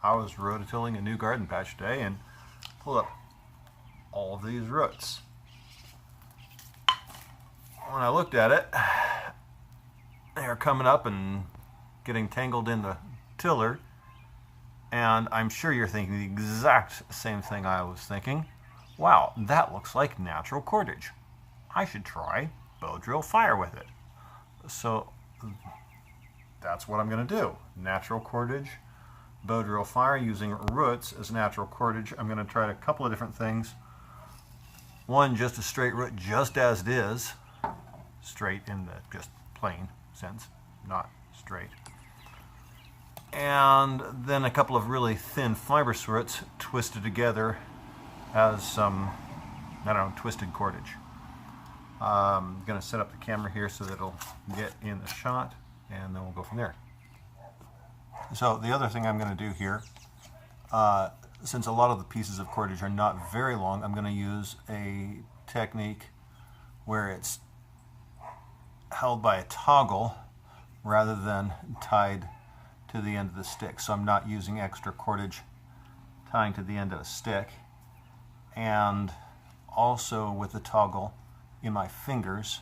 I was rototilling a new garden patch today and pulled up all of these roots. When I looked at it, they are coming up and getting tangled in the tiller, and I'm sure you're thinking the exact same thing I was thinking. Wow, that looks like natural cordage. I should try bow drill fire with it. So that's what I'm going to do. Natural cordage, bow drill fire using roots as natural cordage. I'm going to try a couple of different things. One, just a straight root, just as it is, straight in the just plain sense, not straight. And then a couple of really thin fibrous roots twisted together as some, I don't know, twisted cordage. I'm going to set up the camera here so that it'll get in the shot, and then we'll go from there. So the other thing I'm going to do here, since a lot of the pieces of cordage are not very long, I'm going to use a technique where it's held by a toggle rather than tied to the end of the stick. So I'm not using extra cordage tying to the end of a stick. And also with the toggle in my fingers,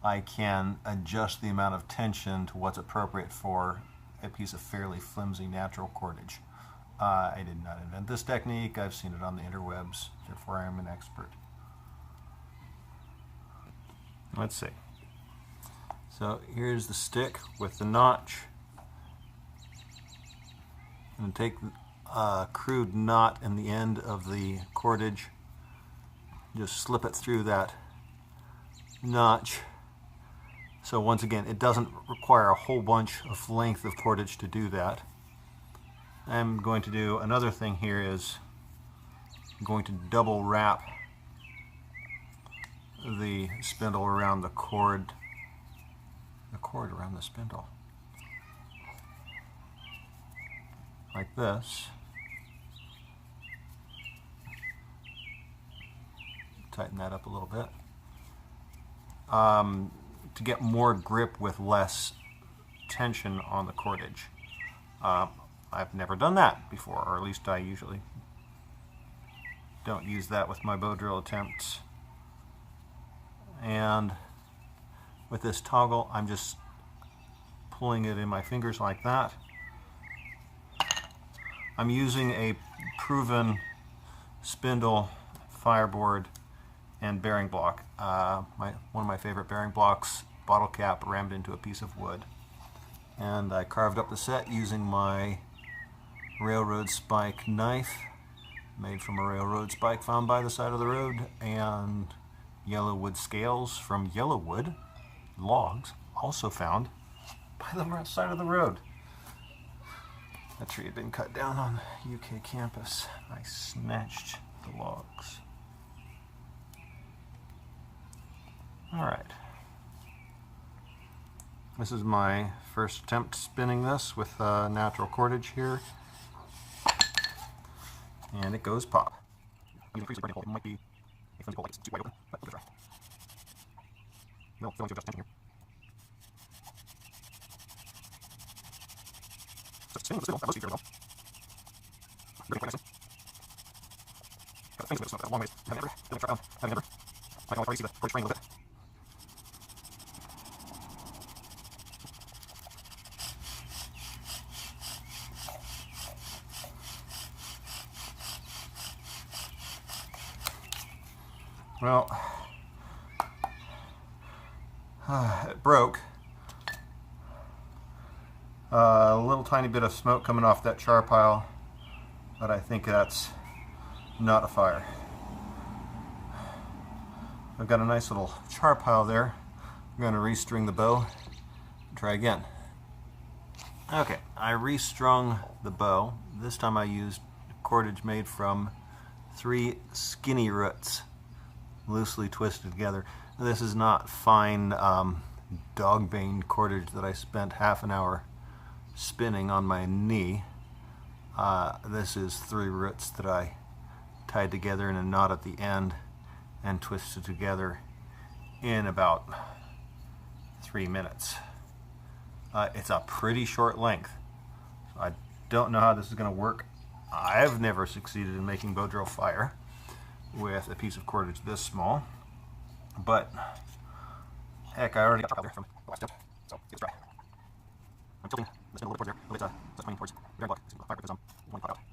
I can adjust the amount of tension to what's appropriate for a piece of fairly flimsy natural cordage. I did not invent this technique. I've seen it on the interwebs, therefore I am an expert. Let's see. So here's the stick with the notch. I'm going to take a crude knot in the end of the cordage, just slip it through that notch. So once again, it doesn't require a whole bunch of length of cordage to do that. I'm going to do another thing here is I'm going to double wrap the spindle around the cord around the spindle. Like this. Tighten that up a little bit. To get more grip with less tension on the cordage. I've never done that before, or at least I usually don't use that with my bow drill attempts. And with this toggle, I'm just pulling it in my fingers like that. I'm using a proven spindle, fireboard, and bearing block. One of my favorite bearing blocks, bottle cap rammed into a piece of wood. And I carved up the set using my railroad spike knife, made from a railroad spike found by the side of the road, and yellow wood scales from yellow wood logs, also found by the side of the road. That tree had been cut down on the UK campus. I snatched the logs. Alright. This is my first attempt spinning this with natural cordage here. And it goes pop. It might be a flimsy pole, like it's too wide open, but we'll give it a try. We'll still need to adjust tension here. So spinning the spindle, that looks very well. Very quite nicely. Got the things of it, a long ways. Having a number. I can already see the cordage frame a little bit. Well, it broke. A little tiny bit of smoke coming off that char pile, but I think that's not a fire. I've got a nice little char pile there. I'm going to restring the bow and try again. Okay, I restrung the bow. This time I used cordage made from 3 skinny roots, loosely twisted together. This is not fine dogbane cordage that I spent half an hour spinning on my knee. This is 3 roots that I tied together in a knot at the end and twisted together in about 3 minutes. It's a pretty short length. So I don't know how this is going to work. I've never succeeded in making bow drill fire with a piece of cordage this small, but heck, I already got chalk out there from the last tip, so it's dry. I'm tilting the spindle a little bit towards there, so it's swinging towards the very block. It's going to fire because I'm wanting to pop out.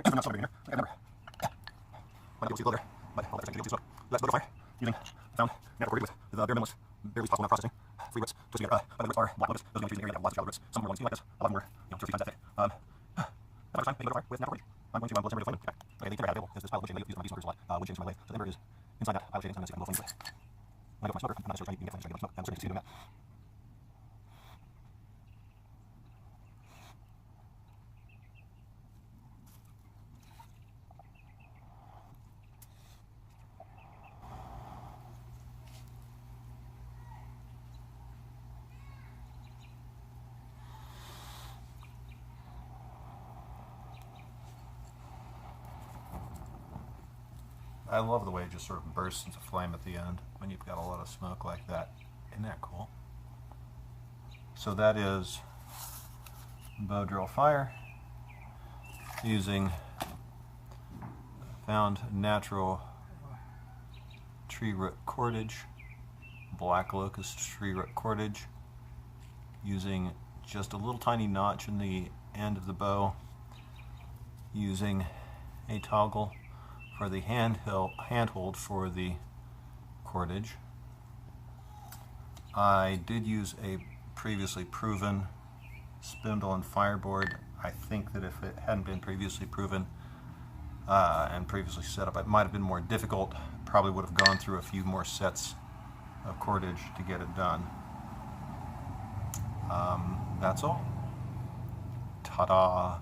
I'm not celebrating here. I never. Might be able to see below there, but I'll let you see that's bow fire using found natural cordage with the bare minimalist, barely possible amount of processing. Free roots, twisting it. By the roots are block roots. Those are going to use an area that have lots of shallow roots. Some are going to be like this, a lot more, 2 or 3 times that thick. That's time making bow fire with natural cordage. I'm going to blow timber to flame. Okay, the timber I have available is this pile of wood chain. I use my diesel a lot. Wood chain is my way. So the timber is inside that pile of chain, and I'm going to blow flames with it. When I go for my smoker, I'm not sure if you can get flames, so I can get smoke. I'm starting to see doing that. I love the way it just sort of bursts into flame at the end when you've got a lot of smoke like that. Isn't that cool? So that is bow drill fire using found natural tree root cordage, black locust tree root cordage, using just a little tiny notch in the end of the bow, using a toggle for the handhold for the cordage. I did use a previously proven spindle and fireboard. I think that if it hadn't been previously proven and previously set up, it might have been more difficult. Probably would have gone through a few more sets of cordage to get it done. That's all. Ta-da!